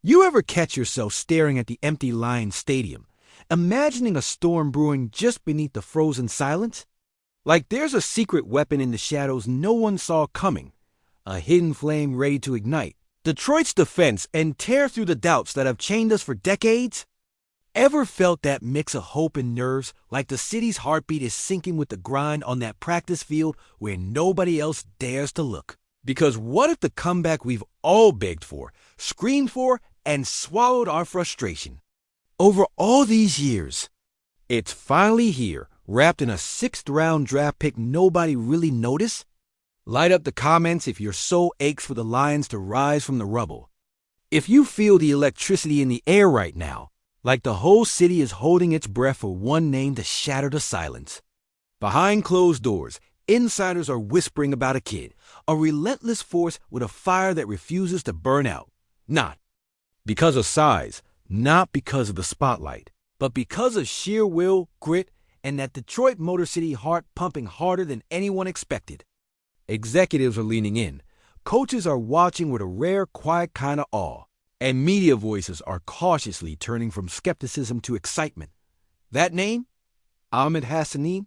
You ever catch yourself staring at the empty Lions Stadium, imagining a storm brewing just beneath the frozen silence? Like there's a secret weapon in the shadows no one saw coming, a hidden flame ready to ignite Detroit's defense and tear through the doubts that have chained us for decades? Ever felt that mix of hope and nerves, like the city's heartbeat is syncing with the grind on that practice field where nobody else dares to look? Because what if the comeback we've all begged for, screamed for, and swallowed our frustration over all these years? It's finally here, wrapped in a sixth-round draft pick nobody really noticed? Light up the comments if your soul aches for the Lions to rise from the rubble. If you feel the electricity in the air right now, like the whole city is holding its breath for one name to shatter the silence. Behind closed doors, insiders are whispering about a kid, a relentless force with a fire that refuses to burn out. Not because of size, not because of the spotlight, but because of sheer will, grit, and that Detroit Motor City heart pumping harder than anyone expected. Executives are leaning in, coaches are watching with a rare, quiet kind of awe, and media voices are cautiously turning from skepticism to excitement. That name? Ahmed Hassanin?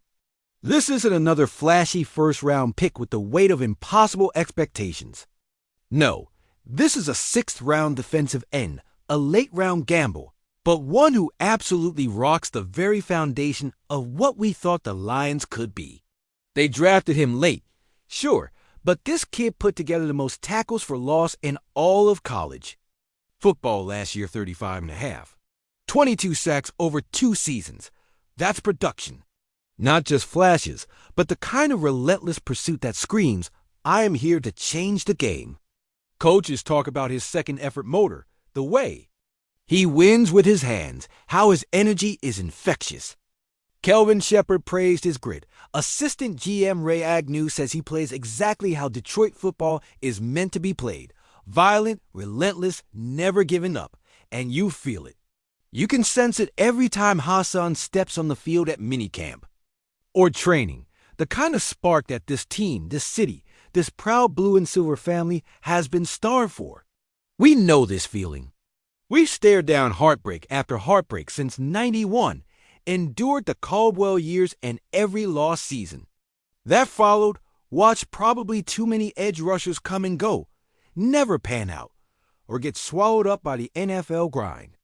This isn't another flashy first-round pick with the weight of impossible expectations. No, this is a sixth-round defensive end, a late-round gamble, but one who absolutely rocks the very foundation of what we thought the Lions could be. They drafted him late, sure, but this kid put together the most tackles for loss in all of college. Football last year, 35.5. 22 sacks over 2 seasons. That's production. Not just flashes, but the kind of relentless pursuit that screams, I am here to change the game. Coaches talk about his second-effort motor, the way he wins with his hands, how his energy is infectious. Kelvin Shepard praised his grit. Assistant GM Ray Agnew says he plays exactly how Detroit football is meant to be played. Violent, relentless, never giving up. And you feel it. You can sense it every time Hassan steps on the field at minicamp or training. The kind of spark that this team, this city, this proud blue and silver family has been starved for. We know this feeling. We've stared down heartbreak after heartbreak since '91, endured the Caldwell years and every lost season. That followed, watched probably too many edge rushers come and go, never pan out, or get swallowed up by the NFL grind.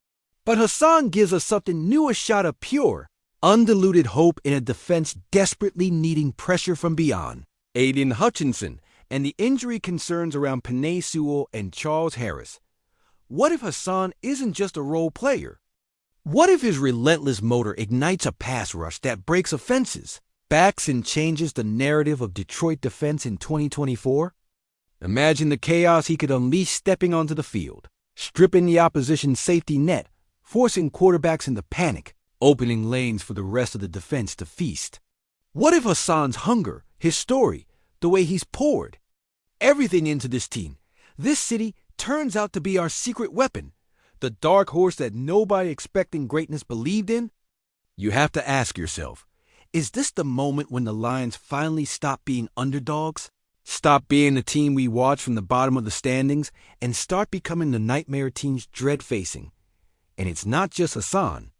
But Hassan gives us something new, a shot of pure, undiluted hope in a defense desperately needing pressure from beyond. Aiden Hutchinson and the injury concerns around Penei Sewell and Charles Harris. What if Hassan isn't just a role player? What if his relentless motor ignites a pass rush that breaks offenses, backs and changes the narrative of Detroit defense in 2024? Imagine the chaos he could unleash stepping onto the field, stripping the opposition's safety net, forcing quarterbacks into panic, opening lanes for the rest of the defense to feast. What if Hassan's hunger, his story, the way he's poured everything into this team, this city, turns out to be our secret weapon, the dark horse that nobody expecting greatness believed in? You have to ask yourself, is this the moment when the Lions finally stop being underdogs? Stop being the team we watch from the bottom of the standings and start becoming the nightmare teams dread facing? And it's not just Hassan.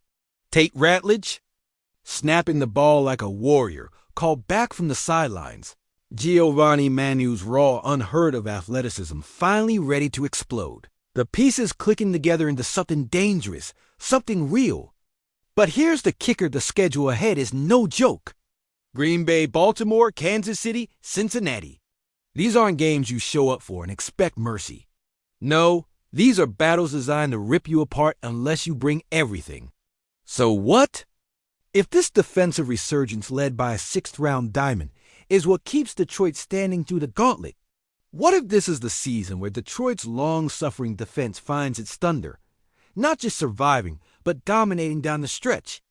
Tate Ratledge, snapping the ball like a warrior, called back from the sidelines. Giovanni Manu's raw, unheard-of athleticism finally ready to explode. The pieces clicking together into something dangerous, something real. But here's the kicker: the schedule ahead is no joke. Green Bay, Baltimore, Kansas City, Cincinnati. These aren't games you show up for and expect mercy. No, these are battles designed to rip you apart unless you bring everything. So what? If this defensive resurgence led by a sixth-round diamond is what keeps Detroit standing through the gauntlet, what if this is the season where Detroit's long-suffering defense finds its thunder, not just surviving, but dominating down the stretch?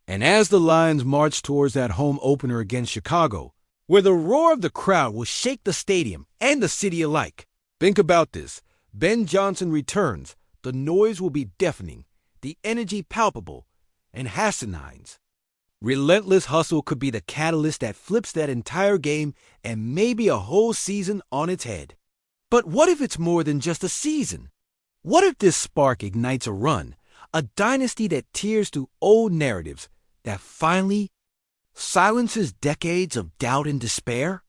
And as the Lions march towards that home opener against Chicago, where the roar of the crowd will shake the stadium and the city alike, think about this. Ben Johnson returns, the noise will be deafening, the energy palpable, and Hassanin's relentless hustle could be the catalyst that flips that entire game and maybe a whole season on its head. But what if it's more than just a season? What if this spark ignites a run, a dynasty that tears through old narratives, that finally silences decades of doubt and despair?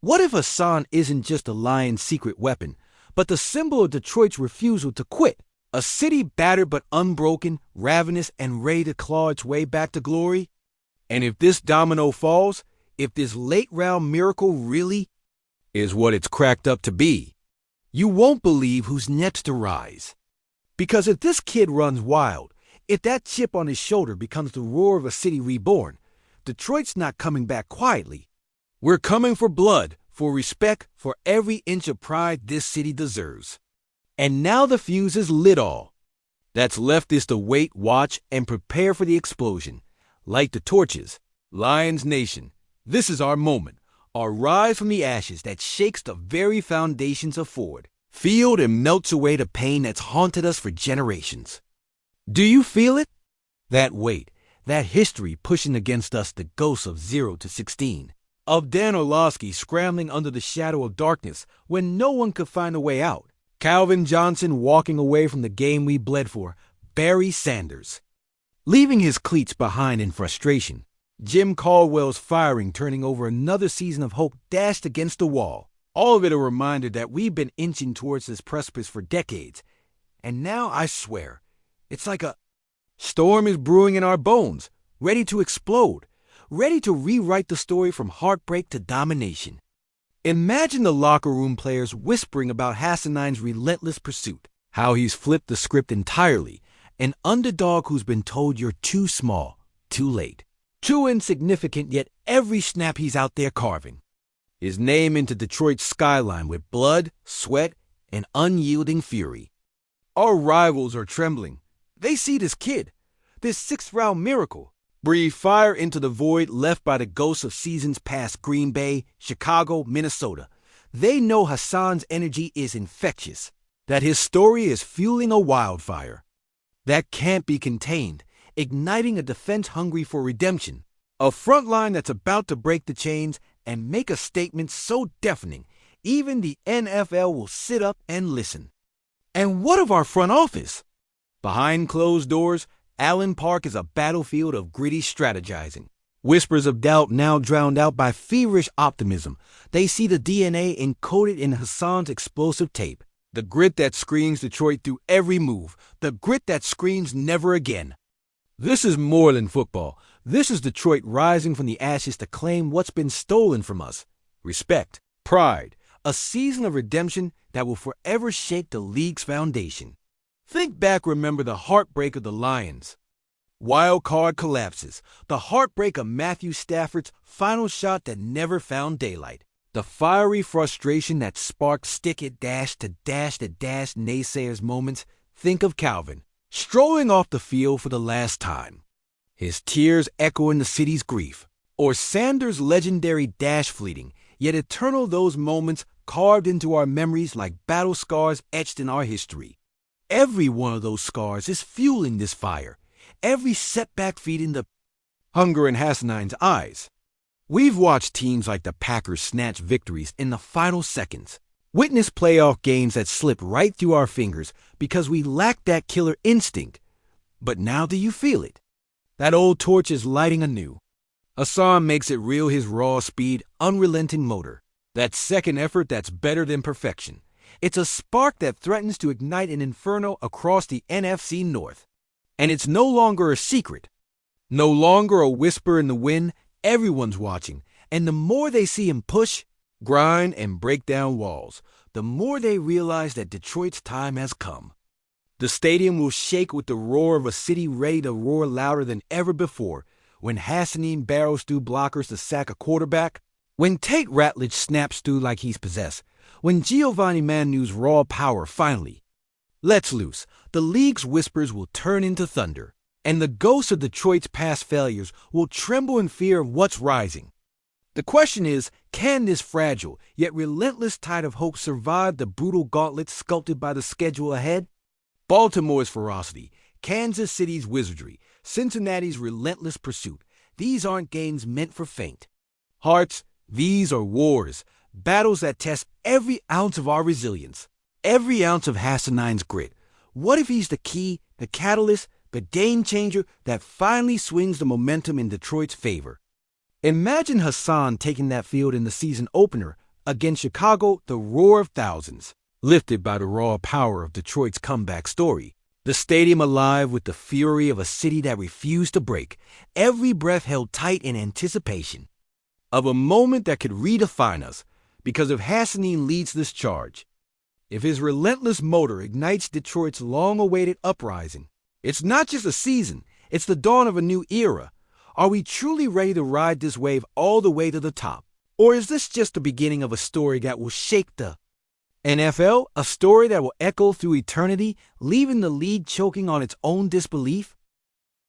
What if Hassan isn't just the Lions' secret weapon, but the symbol of Detroit's refusal to quit? A city battered but unbroken, ravenous, and ready to claw its way back to glory? And if this domino falls, if this late-round miracle really is what it's cracked up to be, you won't believe who's next to rise. Because if this kid runs wild, if that chip on his shoulder becomes the roar of a city reborn, Detroit's not coming back quietly. We're coming for blood, for respect, for every inch of pride this city deserves. And now the fuse is lit. All that's left is to wait, watch, and prepare for the explosion. Light the torches. Lions Nation, this is our moment, our rise from the ashes that shakes the very foundations of Ford Field and melts away the pain that's haunted us for generations. Do you feel it? That weight, that history pushing against us, the ghosts of 0 to 16. Of Dan Orlovsky scrambling under the shadow of darkness when no one could find a way out. Calvin Johnson walking away from the game we bled for. Barry Sanders leaving his cleats behind in frustration. Jim Caldwell's firing turning over another season of hope dashed against the wall. All of it a reminder that we've been inching towards this precipice for decades. And now, I swear, it's like a storm is brewing in our bones, ready to explode, ready to rewrite the story from heartbreak to domination. Imagine the locker room players whispering about Hassanine's relentless pursuit, how he's flipped the script entirely, an underdog who's been told you're too small, too late, too insignificant, yet every snap he's out there carving his name into Detroit's skyline with blood, sweat, and unyielding fury. Our rivals are trembling. They see this kid, this sixth-round miracle, breathe fire into the void left by the ghosts of seasons past Green Bay, Chicago, Minnesota. They know Hassan's energy is infectious, that his story is fueling a wildfire that can't be contained, igniting a defense hungry for redemption, a front line that's about to break the chains and make a statement so deafening, even the NFL will sit up and listen. And what of our front office? Behind closed doors, Allen Park is a battlefield of gritty strategizing. Whispers of doubt now drowned out by feverish optimism. They see the DNA encoded in Hassan's explosive tape. The grit that screams Detroit through every move. The grit that screams never again. This is more than football. This is Detroit rising from the ashes to claim what's been stolen from us. Respect, pride, a season of redemption that will forever shake the league's foundation. Think back, remember the heartbreak of the Lions. Wild card collapses. The heartbreak of Matthew Stafford's final shot that never found daylight. The fiery frustration that sparked stick it dash to dash naysayers moments. Think of Calvin, strolling off the field for the last time, his tears echoing the city's grief. Or Sanders' legendary dash, fleeting, yet eternal, those moments carved into our memories like battle scars etched in our history. Every one of those scars is fueling this fire. Every setback feeding the hunger in Hassanine's eyes. We've watched teams like the Packers snatch victories in the final seconds. Witness playoff games that slip right through our fingers because we lack that killer instinct. But now do you feel it? That old torch is lighting anew. Hassan makes it real, his raw speed, unrelenting motor. That second effort that's better than perfection. It's a spark that threatens to ignite an inferno across the NFC North. And it's no longer a secret. No longer a whisper in the wind. Everyone's watching. And the more they see him push, grind, and break down walls, the more they realize that Detroit's time has come. The stadium will shake with the roar of a city ready to roar louder than ever before when Hassanine barrels through blockers to sack a quarterback, when Tate Ratledge snaps through like he's possessed, when Giovanni Manu's raw power finally lets loose. The league's whispers will turn into thunder, and the ghosts of Detroit's past failures will tremble in fear of what's rising. The question is, can this fragile yet relentless tide of hope survive the brutal gauntlet sculpted by the schedule ahead? Baltimore's ferocity, Kansas City's wizardry, Cincinnati's relentless pursuit. These aren't games meant for faint hearts. These are wars, battles that test every ounce of our resilience, every ounce of Hassanine's grit, What if he's the key, the catalyst, the game changer that finally swings the momentum in Detroit's favor? Imagine Hassan taking that field in the season opener against Chicago, the roar of thousands, lifted by the raw power of Detroit's comeback story. The stadium alive with the fury of a city that refused to break, every breath held tight in anticipation of a moment that could redefine us, because if Hassanin leads this charge, if his relentless motor ignites Detroit's long-awaited uprising, it's not just a season, it's the dawn of a new era. Are we truly ready to ride this wave all the way to the top? Or is this just the beginning of a story that will shake the NFL, a story that will echo through eternity, leaving the league choking on its own disbelief?